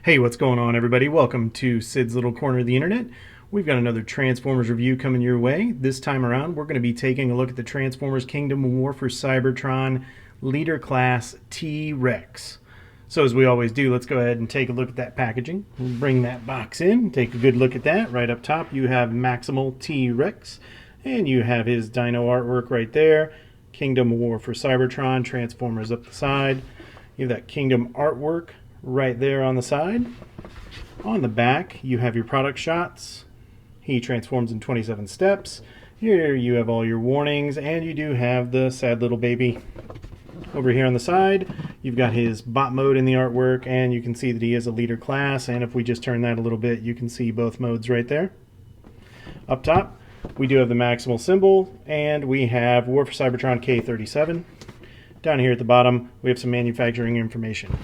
Hey, what's going on, everybody? Welcome to Sid's Little Corner of the Internet. We've got another Transformers review coming your way. This time around, we're going to be taking a look at the Transformers Kingdom War for Cybertron Leader Class T-Wrecks. So as we always do, let's go ahead and take a look at that packaging. We'll bring that box in, take a good look at that. Right up top, you have Maximal T-Wrecks, and you have his dino artwork right there. Kingdom War for Cybertron, Transformers up the side. You have that Kingdom artwork right there on the side. On the back, you have your product shots. He transforms in 27 steps. Here you have all your warnings, and you do have the sad little baby. Over here on the side, you've got his bot mode in the artwork, and you can see that he is a leader class, and if we just turn that a little bit, you can see both modes right there. Up top, we do have the Maximal symbol, and we have War for Cybertron K37. Down here at the bottom, we have some manufacturing information.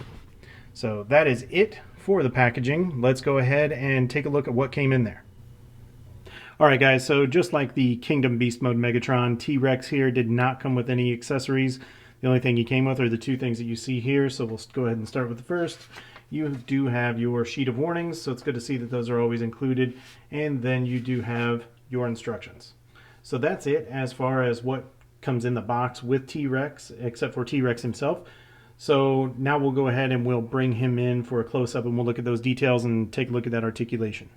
So that is it for the packaging. Let's go ahead and take a look at what came in there. Alright guys, so just like the Kingdom Beast Mode Megatron, T-Rex here did not come with any accessories. The only thing he came with are the two things that you see here, so we'll go ahead and start with the first. You do have your sheet of warnings, so it's good to see that those are always included, and then you do have your instructions. So that's it as far as what comes in the box with T-Rex, except for T-Rex himself. So now we'll go ahead and we'll bring him in for a close-up and we'll look at those details and take a look at that articulation.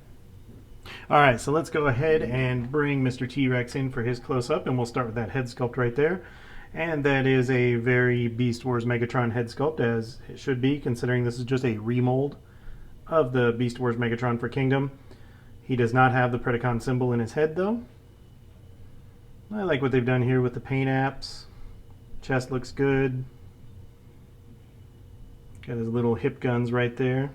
Alright, so let's go ahead and bring Mr. T-Rex in for his close-up, and we'll start with that head sculpt right there. And that is a very Beast Wars Megatron head sculpt, as it should be, considering this is just a remold of the Beast Wars Megatron for Kingdom. He does not have the Predacon symbol in his head though. I like what they've done here with the paint apps. Chest looks good. Got his little hip guns right there.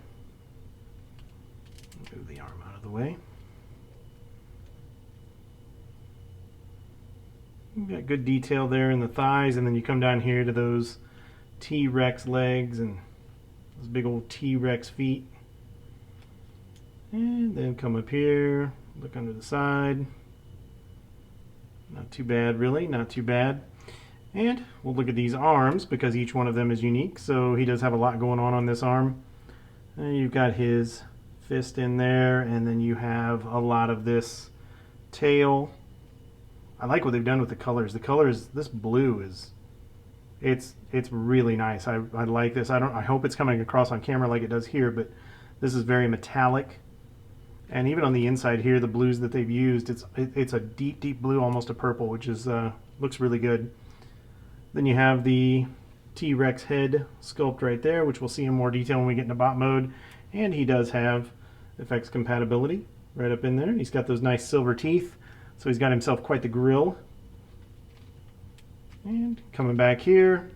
Move the arm out of the way. Got good detail there in the thighs, and then you come down here to those T-Rex legs and those big old T-Rex feet. And then come up here, look under the side. Not too bad, really, not too bad. And we'll look at these arms because each one of them is unique. So he does have a lot going on this arm. And you've got his fist in there, and then you have a lot of this tail. I like what they've done with the colors. The colors, this blue is, it's really nice. I like this. I hope it's coming across on camera like it does here, but this is very metallic. And even on the inside here, the blues that they've used, it's a deep blue, almost a purple, which is looks really good. Then you have the T-Rex head sculpt right there, which we'll see in more detail when we get into bot mode. And he does have effects compatibility right up in there. He's got those nice silver teeth, so he's got himself quite the grill. And coming back here,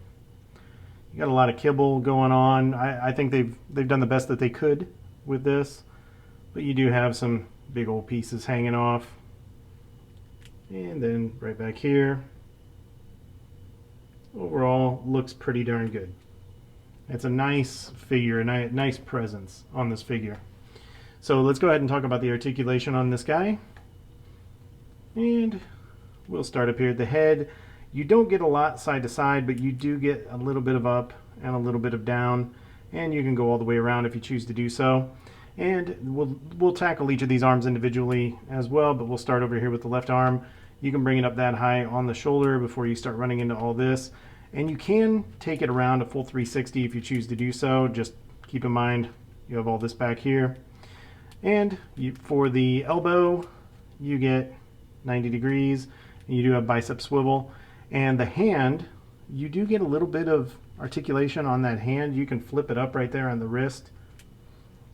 you got a lot of kibble going on. I think they've done the best that they could with this, but you do have some big old pieces hanging off. And then right back here, overall looks pretty darn good. It's a nice figure, a nice presence on this figure. So let's go ahead and talk about the articulation on this guy. And we'll start up here at the head. You don't get a lot side to side, but you do get a little bit of up and a little bit of down, and you can go all the way around if you choose to do so. And we'll tackle each of these arms individually as well, but we'll start over here with the left arm. You can bring it up that high on the shoulder before you start running into all this. And you can take it around a full 360 if you choose to do so. Just keep in mind you have all this back here. And for the elbow, you get 90 degrees. And you do have bicep swivel. And the hand, you do get a little bit of articulation on that hand. You can flip it up right there on the wrist.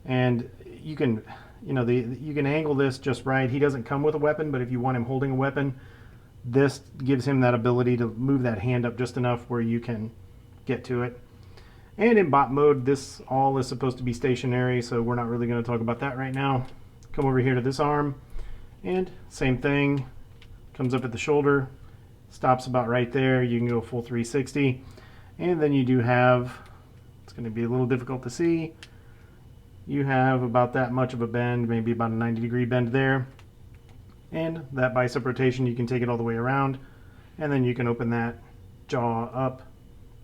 And you can, you can angle this just right. He doesn't come with a weapon, but if you want him holding a weapon, this gives him that ability to move that hand up just enough where you can get to it. And in bot mode, this all is supposed to be stationary, so we're not really going to talk about that right now. Come over here to this arm, and same thing. Comes up at the shoulder, stops about right there. You can go full 360. And then you do have, it's going to be a little difficult to see, you have about that much of a bend, maybe about a 90-degree bend there. And that bicep rotation, you can take it all the way around, and then you can open that jaw up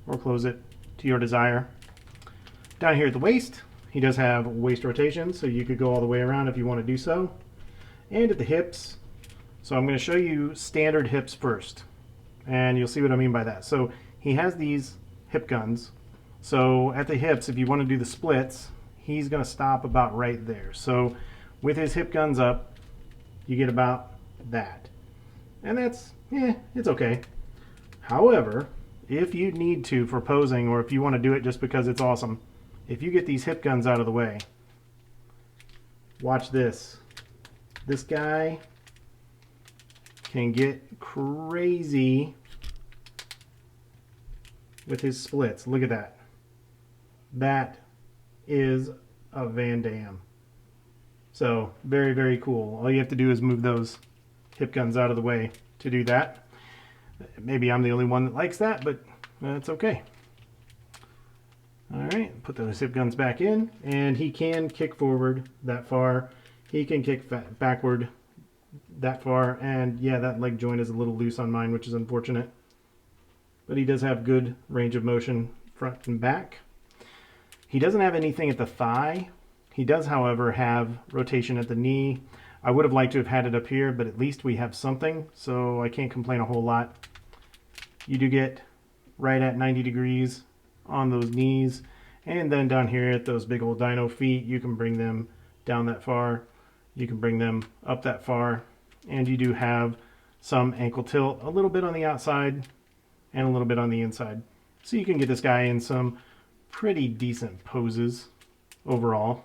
or close it to your desire. Down here at the waist, he does have waist rotation, so you could go all the way around if you want to do so. And at the hips, so I'm going to show you standard hips first, and you'll see what I mean by that. So he has these hip guns. So at the hips, if you want to do the splits, he's going to stop about right there. So with his hip guns up, you get about that. And that's, it's okay. However, if you need to for posing, or if you want to do it just because it's awesome, if you get these hip guns out of the way, watch this. This guy can get crazy with his splits. Look at that. That is a Van Damme. So very, very cool. All you have to do is move those hip guns out of the way to do that. Maybe I'm the only one that likes that, but that's okay. All right, put those hip guns back in, and he can kick forward that far. He can kick backward that far, and yeah, that leg joint is a little loose on mine, which is unfortunate. But he does have good range of motion front and back. He doesn't have anything at the thigh. He does, however, have rotation at the knee. I would have liked to have had it up here, but at least we have something, so I can't complain a whole lot. You do get right at 90 degrees on those knees, and then down here at those big old dino feet, you can bring them down that far, you can bring them up that far, and you do have some ankle tilt, a little bit on the outside and a little bit on the inside. So you can get this guy in some pretty decent poses overall.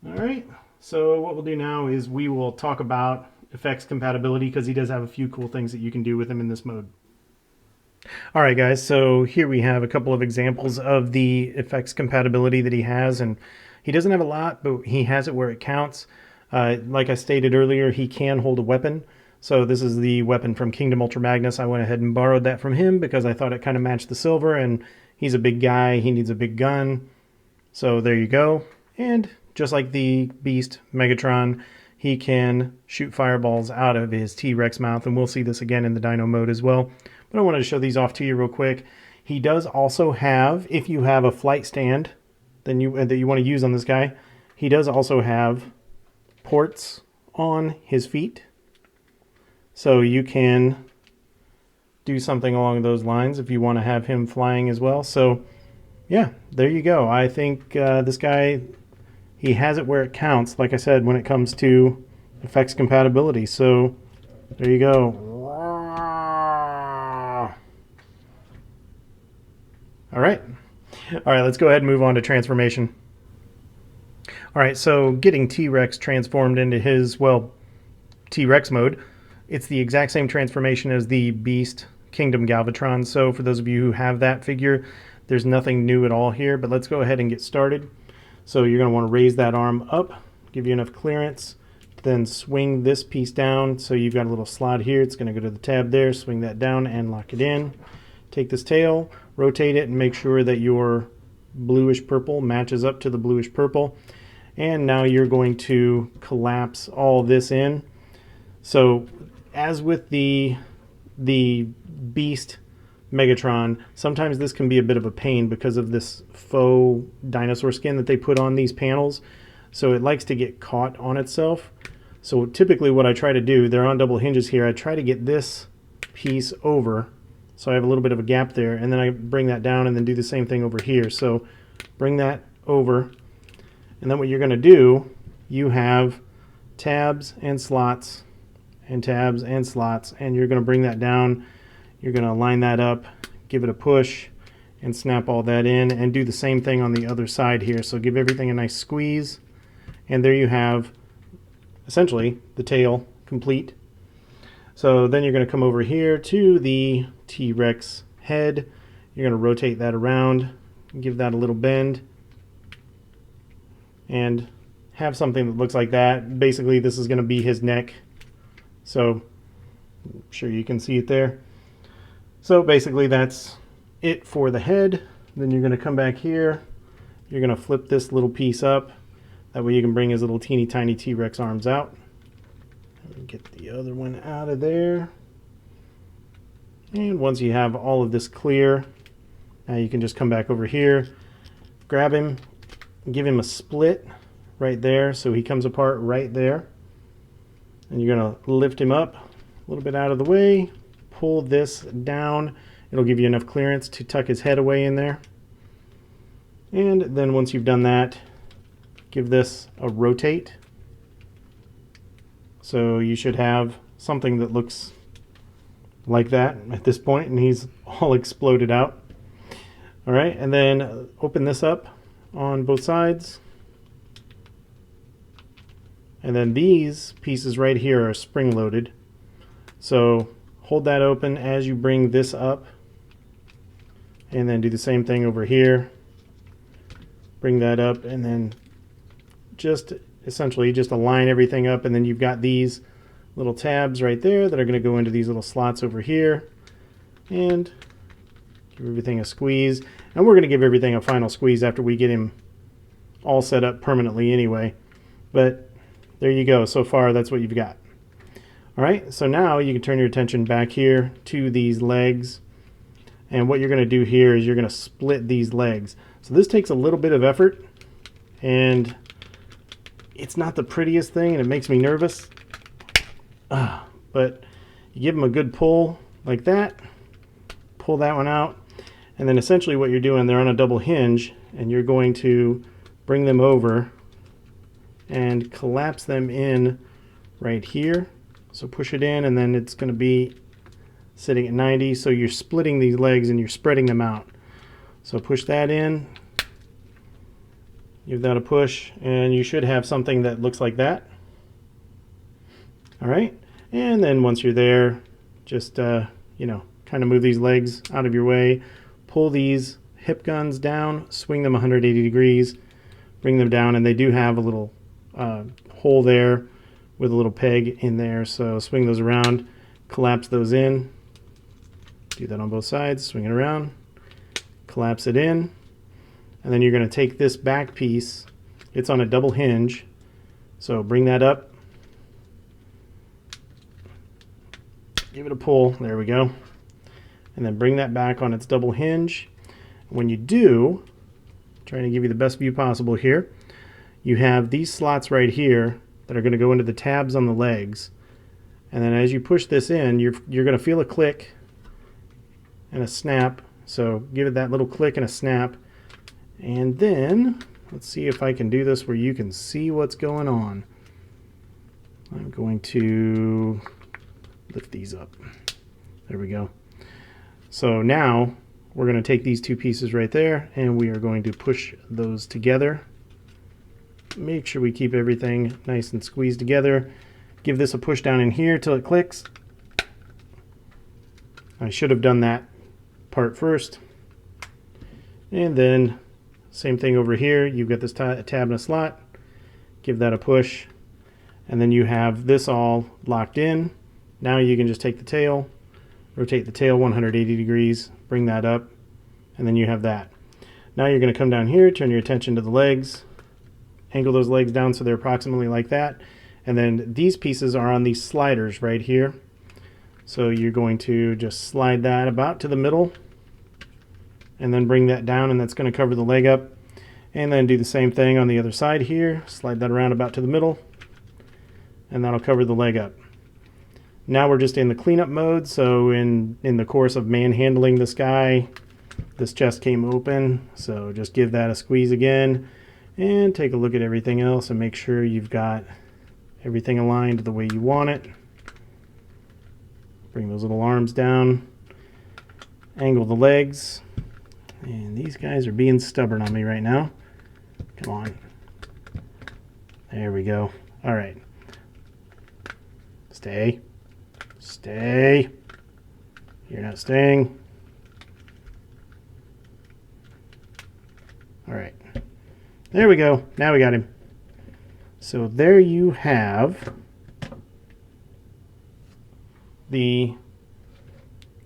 Alright, so what we'll do now is we will talk about effects compatibility, because he does have a few cool things that you can do with him in this mode. Alright guys, so here we have a couple of examples of the effects compatibility that he has, and he doesn't have a lot, but he has it where it counts. Like I stated earlier, he can hold a weapon. So this is the weapon from Kingdom Ultra Magnus. I went ahead and borrowed that from him because I thought it kind of matched the silver, and he's a big guy, he needs a big gun. So there you go. And just like the Beast Megatron, he can shoot fireballs out of his T-Rex mouth, and we'll see this again in the Dino mode as well. But I wanted to show these off to you real quick. He does also have, if you have a flight stand that you want to use on this guy, he does also have ports on his feet. So you can do something along those lines if you want to have him flying as well. So yeah, there you go. I think this guy, he has it where it counts, like I said, when it comes to effects compatibility. So there you go. All right, let's go ahead and move on to transformation. All right, so getting T-Rex transformed into his, well, T-Rex mode, it's the exact same transformation as the Beast Kingdom Galvatron. So for those of you who have that figure, there's nothing new at all here, but let's go ahead and get started. So you're going to want to raise that arm up, give you enough clearance, then swing this piece down. So you've got a little slot here. It's going to go to the tab there, swing that down and lock it in. Take this tail, rotate it, and make sure that your bluish purple matches up to the bluish purple. And now you're going to collapse all this in. So as with the Beast Megatron, sometimes this can be a bit of a pain because of this faux dinosaur skin that they put on these panels. So it likes to get caught on itself. So typically what I try to do, they're on double hinges here, I try to get this piece over, so I have a little bit of a gap there, and then I bring that down and then do the same thing over here. So bring that over, and then what you're going to do, you have tabs and slots and tabs and slots, and you're going to bring that down. You're going to line that up, give it a push, and snap all that in, and do the same thing on the other side here. So give everything a nice squeeze, and there you have essentially the tail complete. So then you're going to come over here to the T-Rex head. You're going to rotate that around, give that a little bend, and have something that looks like that. Basically, this is going to be his neck. So I'm sure you can see it there. So basically that's it for the head. Then you're going to come back here. You're going to flip this little piece up. That way you can bring his little teeny tiny T-Rex arms out. Get the other one out of there. And once you have all of this clear, now you can just come back over here, grab him, give him a split right there so he comes apart right there. And you're going to lift him up a little bit out of the way, pull this down. It'll give you enough clearance to tuck his head away in there. And then once you've done that, give this a rotate. So you should have something that looks like that at this point, and he's all exploded out. All right, and then open this up on both sides. And then these pieces right here are spring loaded. So hold that open as you bring this up, and then do the same thing over here. Bring that up, and then just essentially just align everything up, and then you've got these little tabs right there that are going to go into these little slots over here, and give everything a squeeze. And we're going to give everything a final squeeze after we get him all set up permanently anyway. But there you go. So far, that's what you've got. All right, so now you can turn your attention back here to these legs. And what you're going to do here is you're going to split these legs. So this takes a little bit of effort, and it's not the prettiest thing, and it makes me nervous. But you give them a good pull like that, pull that one out, and then essentially what you're doing, they're on a double hinge, and you're going to bring them over and collapse them in right here. So push it in, and then it's going to be sitting at 90. So you're splitting these legs and you're spreading them out. So push that in, give that a push, and you should have something that looks like that. All right, and then once you're there, just you know, kind of move these legs out of your way, pull these hip guns down, swing them 180 degrees, bring them down, and they do have a little hole there with a little peg in there, so swing those around, collapse those in, do that on both sides, swing it around, collapse it in, and then you're going to take this back piece, it's on a double hinge, so bring that up, give it a pull, there we go, and then bring that back on its double hinge. When you do, trying to give you the best view possible here, you have these slots right here that are going to go into the tabs on the legs, and then as you push this in, you're going to feel a click and a snap, so give it that little click and a snap, and then let's see if I can do this where you can see what's going on. I'm going to lift these up, there we go. So now we're going to take these two pieces right there, and we are going to push those together. Make sure we keep everything nice and squeezed together. Give this a push down in here till it clicks. I should have done that part first. And then same thing over here. You've got this tab and a slot. Give that a push. And then you have this all locked in. Now you can just take the tail, rotate the tail 180 degrees, bring that up, and then you have that. Now you're going to come down here, turn your attention to the legs, angle those legs down so they're approximately like that, and then these pieces are on these sliders right here. So you're going to just slide that about to the middle, and then bring that down, and that's going to cover the leg up. And then do the same thing on the other side here, slide that around about to the middle, and that'll cover the leg up. Now we're just in the cleanup mode, so in the course of manhandling this guy, this chest came open, so just give that a squeeze again, and take a look at everything else and make sure you've got everything aligned the way you want it. Bring those little arms down, angle the legs, and these guys are being stubborn on me right now. Come on. There we go. All right. Stay. Stay. You're not staying. All right. There we go. Now we got him. So there you have the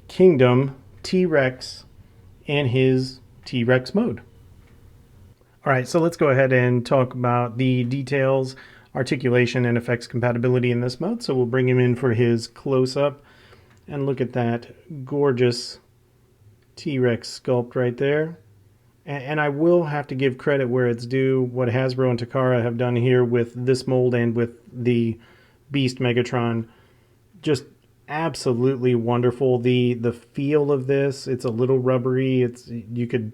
Kingdom T-Rex in his T-Rex mode. All right, so let's go ahead and talk about the details, articulation, and effects compatibility in this mode. So we'll bring him in for his close-up. And look at that gorgeous T-Rex sculpt right there. And I will have to give credit where it's due. What Hasbro and Takara have done here with this mold and with the Beast Megatron, just absolutely wonderful. The feel of this, it's a little rubbery. It's, you could,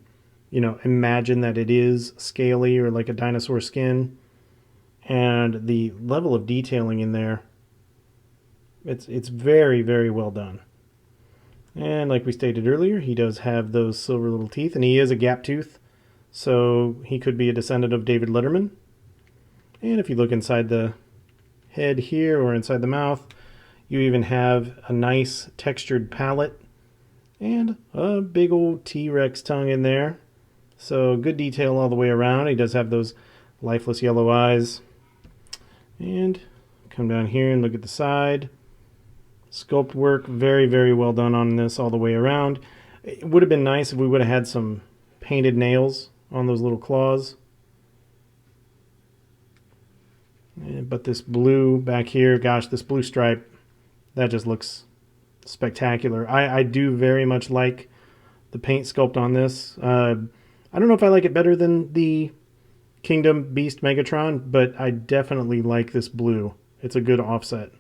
you know, imagine that it is scaly or like a dinosaur skin. And the level of detailing in there, it's very, very well done. And like we stated earlier, he does have those silver little teeth, and he is a gap tooth, so he could be a descendant of David Letterman. And if you look inside the head here or inside the mouth, you even have a nice textured palate and a big old T-Rex tongue in there. So good detail all the way around. He does have those lifeless yellow eyes. And come down here and look at the side. Sculpt work, very, very well done on this all the way around. It would have been nice if we would have had some painted nails on those little claws. But this blue back here, gosh, this blue stripe, that just looks spectacular. I do very much like the paint sculpt on this. I don't know if I like it better than the Kingdom Beast Megatron, but I definitely like this blue. It's a good offset.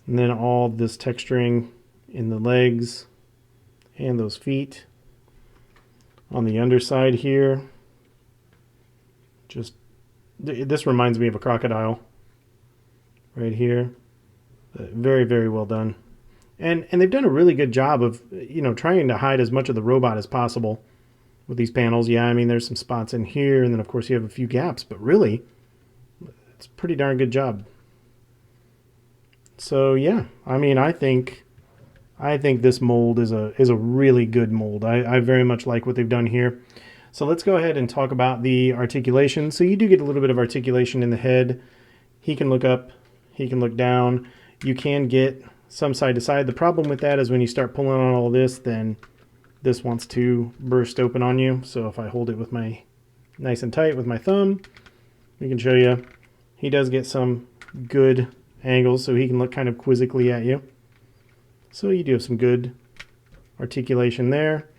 And then all this texturing in the legs and those feet. On the underside here, just, this reminds me of a crocodile right here. Very, very well done. And they've done a really good job of, you know, trying to hide as much of the robot as possible with these panels. Yeah, I mean, there's some spots in here, and then of course you have a few gaps, but really, it's a pretty darn good job. So yeah, I mean, I think this mold is a really good mold. I very much like what they've done here. So let's go ahead and talk about the articulation. So you do get a little bit of articulation in the head. He can look up, he can look down. You can get some side to side. The problem with that is when you start pulling on all this, then this wants to burst open on you. So if I hold it with my nice and tight with my thumb, we can show you he does get some good angles, so he can look kind of quizzically at you. So you do have some good articulation there.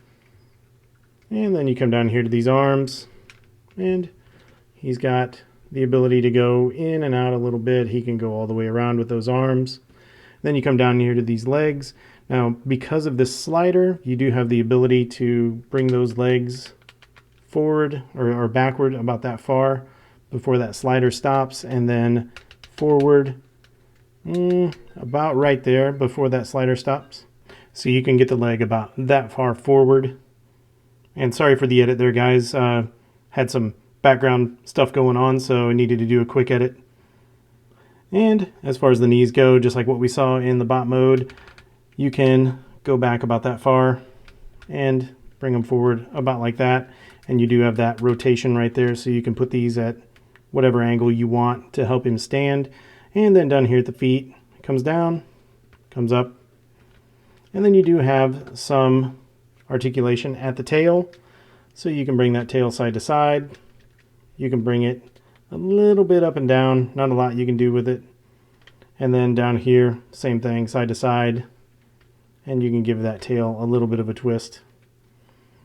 And then you come down here to these arms, and he's got the ability to go in and out a little bit. He can go all the way around with those arms. Then you come down here to these legs. Now, because of this slider, you do have the ability to bring those legs forward or backward about that far before that slider stops, and then forward about right there before that slider stops. So you can get the leg about that far forward. And sorry for the edit there, guys. Had some background stuff going on, so I needed to do a quick edit. And as far as the knees go, just like what we saw in the bot mode, you can go back about that far and bring them forward about like that. And you do have that rotation right there, so you can put these at whatever angle you want to help him stand. And then down here at the feet, it comes down, comes up. And then you do have some articulation at the tail. So you can bring that tail side to side. You can bring it a little bit up and down. Not a lot you can do with it. And then down here, same thing, side to side. And you can give that tail a little bit of a twist.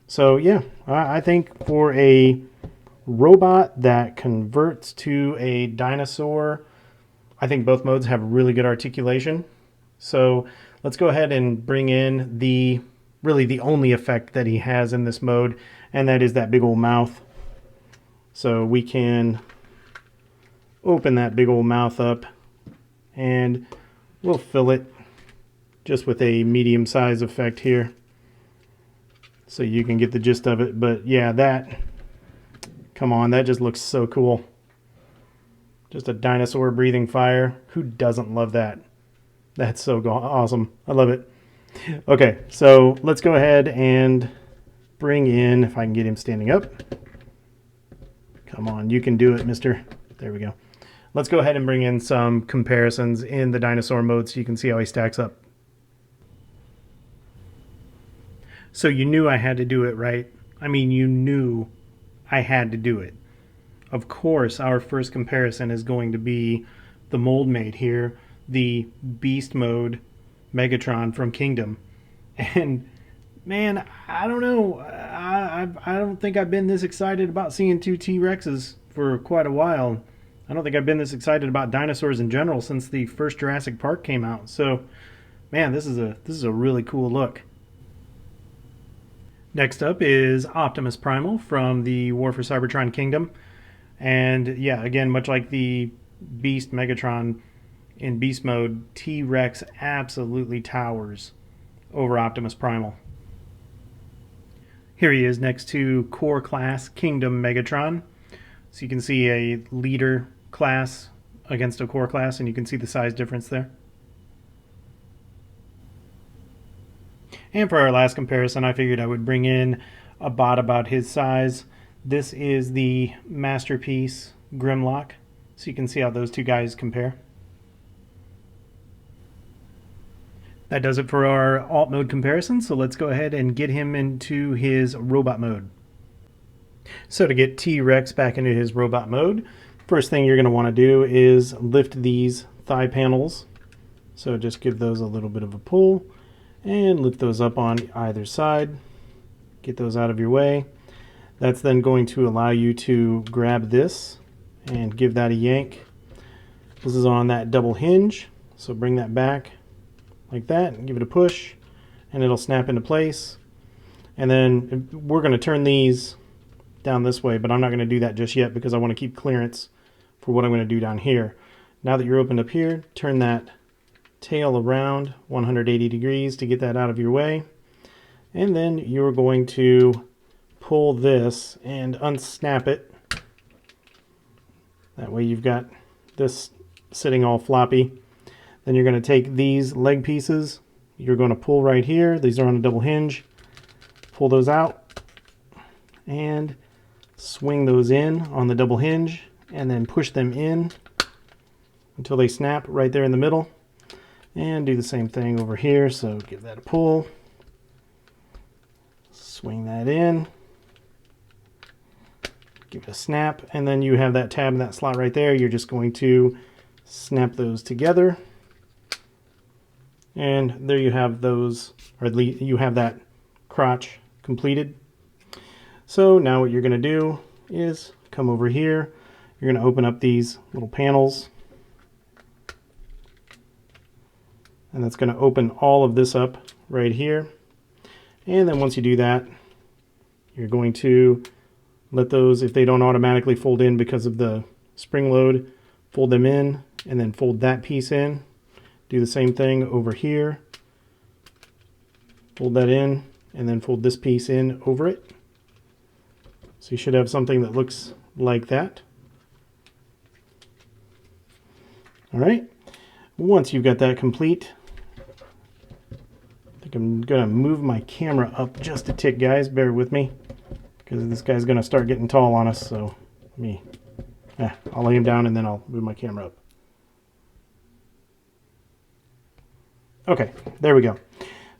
So yeah, I think for a robot that converts to a dinosaur, I think both modes have really good articulation. So let's go ahead and bring in really the only effect that he has in this mode, and that is that big old mouth. So we can open that big old mouth up, and we'll fill it just with a medium size effect here, so you can get the gist of it. But yeah, come on, that just looks so cool. Just a dinosaur breathing fire. Who doesn't love that? That's so awesome. I love it. Okay, so let's go ahead and bring in, if I can get him standing up. Come on, you can do it, mister. There we go. Let's go ahead and bring in some comparisons in the dinosaur mode so you can see how he stacks up. So you knew I had to do it, right? I mean, you knew I had to do it. Of course, our first comparison is going to be the mold made here, the Beast mode Megatron from Kingdom. And man, I don't know. I don't think I've been this excited about seeing two T-Rexes for quite a while. I don't think I've been this excited about dinosaurs in general since the first Jurassic Park came out. So, man, this is a really cool look. Next up is Optimus Primal from the War for Cybertron Kingdom. And yeah, again, much like the Beast Megatron in Beast Mode, T-Rex absolutely towers over Optimus Primal. Here he is next to Core Class Kingdom Megatron. So you can see a leader class against a core class, and you can see the size difference there. And for our last comparison, I figured I would bring in a bot about his size. This is the Masterpiece Grimlock, so you can see how those two guys compare. That does it for our alt mode comparison, so let's go ahead and get him into his robot mode. So to get T-Rex back into his robot mode, first thing you're going to want to do is lift these thigh panels. So just give those a little bit of a pull and lift those up on either side. Get those out of your way. That's then going to allow you to grab this and give that a yank. This is on that double hinge, so bring that back like that and give it a push and it'll snap into place. And then we're going to turn these down this way, but I'm not going to do that just yet because I want to keep clearance for what I'm going to do down here. Now that you're opened up here, turn that tail around 180 degrees to get that out of your way. And then you're going to pull this and unsnap it. That way you've got this sitting all floppy. Then you're going to take these leg pieces. You're going to pull right here. These are on a double hinge. Pull those out and swing those in on the double hinge and then push them in until they snap right there in the middle. And do the same thing over here. So give that a pull. Swing that in. Give it a snap. And then you have that tab in that slot right there. You're just going to snap those together. And there you have those, or at least you have that crotch completed. So now what you're going to do is come over here. You're going to open up these little panels. And that's going to open all of this up right here. And then once you do that, you're going to let those, if they don't automatically fold in because of the spring load, fold them in and then fold that piece in. Do the same thing over here. Fold that in and then fold this piece in over it. So you should have something that looks like that. All right. Once you've got that complete, I think I'm going to move my camera up just a tick, guys. Bear with me because this guy's going to start getting tall on us. So I'll lay him down and then I'll move my camera up. Okay, there we go.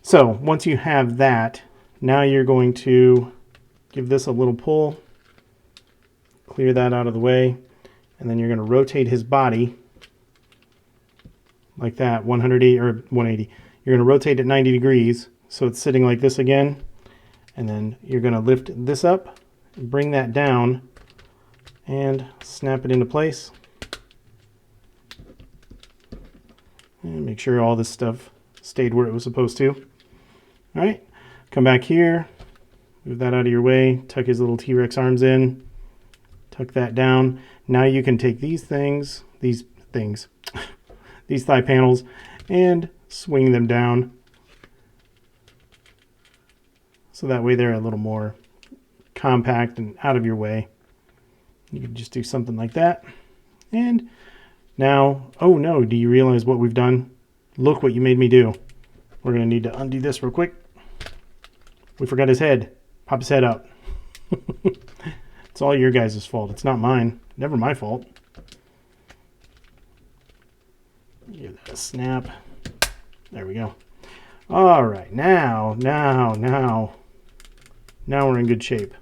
So once you have that, now you're going to give this a little pull, clear that out of the way, and then you're going to rotate his body like that, 180 or 180. You're going to rotate it 90 degrees so it's sitting like this again, and then you're going to lift this up, bring that down, and snap it into place. And make sure all this stuff stayed where it was supposed to. All right, come back here, move that out of your way, tuck his little T-Rex arms in, tuck that down. Now you can take these these thigh panels, and swing them down. So that way they're a little more compact and out of your way. You can just do something like that. And now, oh no, do you realize what we've done? Look what you made me do. We're going to need to undo this real quick. We forgot his head. Pop his head out. It's all your guys' fault. It's not mine. Never my fault. Give that a snap. There we go. All right, now we're in good shape.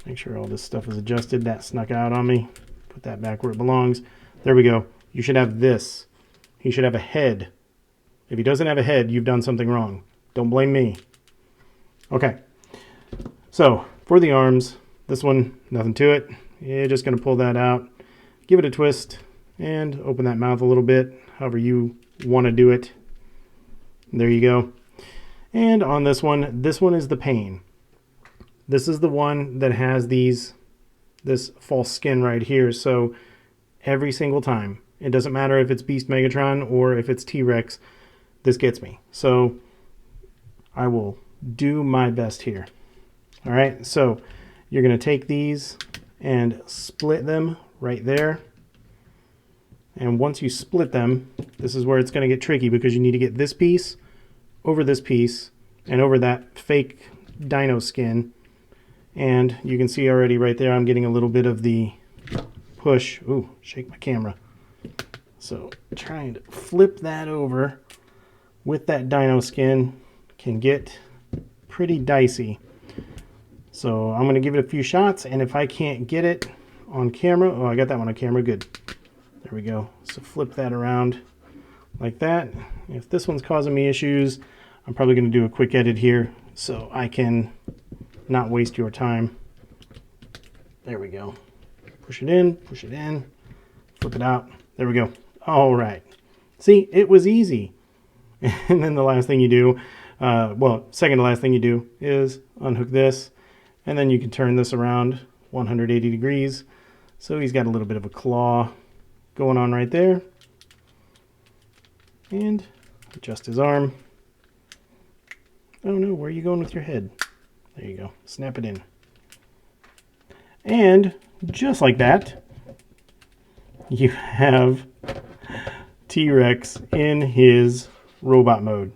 Make sure all this stuff is adjusted. That snuck out on me. Put that back where it belongs. There we go. You should have this. He should have a head If he doesn't have a head, you've done something wrong. Don't blame me. Okay. So, for the arms, this one, nothing to it. You're just going to pull that out, give it a twist, and open that mouth a little bit, however you want to do it. There you go. And on this one is the pain. This is the one that has this false skin right here. So every single time, it doesn't matter if it's Beast Megatron or if it's T-Rex, this gets me. So I will do my best here. All right, so you're going to take these and split them right there. And once you split them, this is where it's going to get tricky, because you need to get this piece over this piece and over that fake dino skin. And you can see already right there, I'm getting a little bit of the push. Ooh, shake my camera. So trying to flip that over with that dino skin can get pretty dicey. So I'm going to give it a few shots, and if I can't get it on camera, oh, I got that one on camera, good. There we go. So flip that around like that. If this one's causing me issues, I'm probably going to do a quick edit here so I can not waste your time. There we go. Push it in, flip it out. There we go. All right. See, it was easy. And then the last thing you do, second to last thing you do is unhook this, and then you can turn this around 180 degrees. So he's got a little bit of a claw going on right there. And adjust his arm. Oh no, where are you going with your head? There you go. Snap it in. And just like that, you have T-Rex in his robot mode.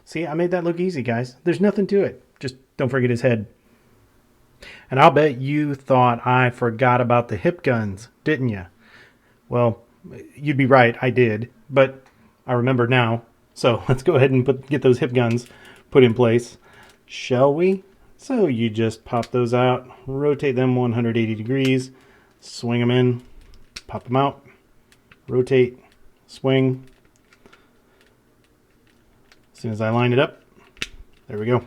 See, I made that look easy, guys. There's nothing to it. Just don't forget his head. And I'll bet you thought I forgot about the hip guns, didn't you? Well, you'd be right, I did, but I remember now. So let's go ahead and get those hip guns put in place, shall we? So you just pop those out, rotate them 180 degrees, swing them in, pop them out, rotate, swing. As soon as I line it up, there we go.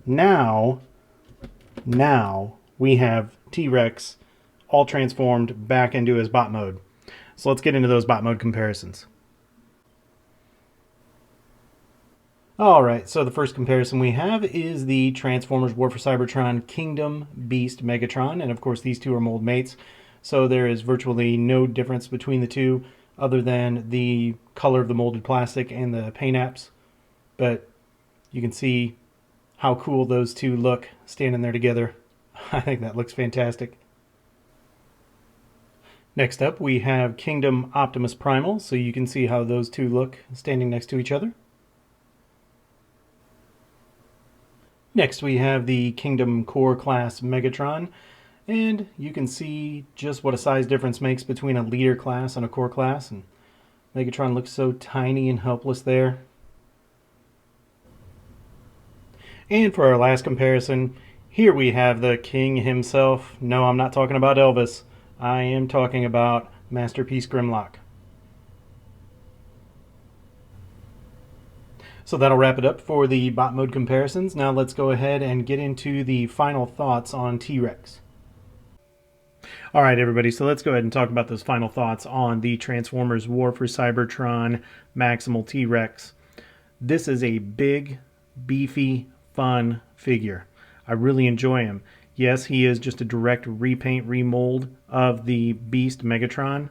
Now we have T-Rex all transformed back into his bot mode. So let's get into those bot mode comparisons. Alright, so the first comparison we have is the Transformers War for Cybertron Kingdom Beast Megatron, and of course these two are mold mates, so there is virtually no difference between the two other than the color of the molded plastic and the paint apps. But you can see how cool those two look standing there together. I think that looks fantastic. Next up we have Kingdom Optimus Primal, so you can see how those two look standing next to each other. Next we have the Kingdom Core Class Megatron, and you can see just what a size difference makes between a leader class and a core class, and Megatron looks so tiny and helpless there. And for our last comparison, here we have the king himself. No, I'm not talking about Elvis. I am talking about Masterpiece Grimlock. So that'll wrap it up for the bot mode comparisons. Now let's go ahead and get into the final thoughts on T-Rex. Alright everybody, so let's go ahead and talk about those final thoughts on the Transformers War for Cybertron Maximal T-Rex. This is a big, beefy, fun figure. I really enjoy him. Yes, he is just a direct repaint, remold of the Beast Megatron.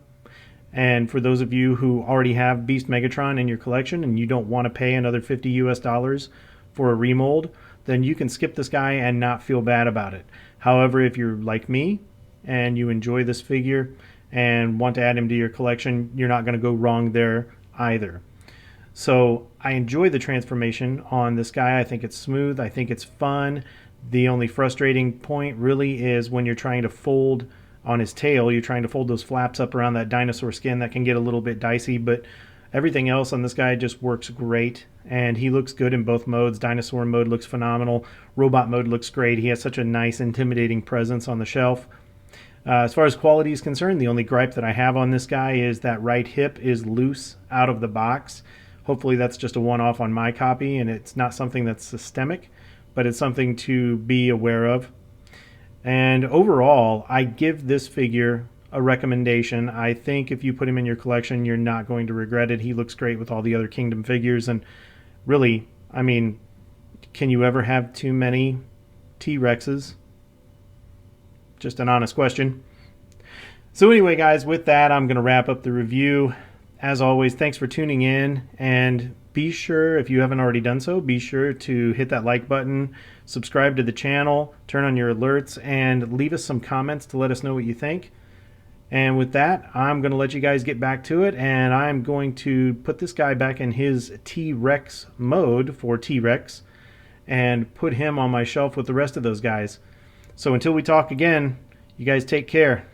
And for those of you who already have Beast Megatron in your collection and you don't want to pay another $50 US for a remold, then you can skip this guy and not feel bad about it. However, if you're like me and you enjoy this figure and want to add him to your collection, you're not going to go wrong there either. So I enjoy the transformation on this guy. I think it's smooth. I think it's fun. The only frustrating point really is when you're trying to fold on his tail, you're trying to fold those flaps up around that dinosaur skin. That can get a little bit dicey, but everything else on this guy just works great, and he looks good in both modes. Dinosaur mode looks phenomenal. Robot mode looks great. He has such a nice, intimidating presence on the shelf. As far as quality is concerned, the only gripe that I have on this guy is that right hip is loose out of the box. Hopefully that's just a one-off on my copy and it's not something that's systemic, but it's something to be aware of. And overall, I give this figure a recommendation. I think if you put him in your collection, you're not going to regret it. He looks great with all the other Kingdom figures, and really, I mean, can you ever have too many T-Rexes? Just an honest question. So anyway, guys, with that, I'm going to wrap up the review. As always, thanks for tuning in, and be sure, if you haven't already done so, be sure to hit that like button, subscribe to the channel, turn on your alerts, and leave us some comments to let us know what you think. And with that, I'm going to let you guys get back to it, and I'm going to put this guy back in his T-Rex mode for T-Rex and put him on my shelf with the rest of those guys. So until we talk again, you guys take care.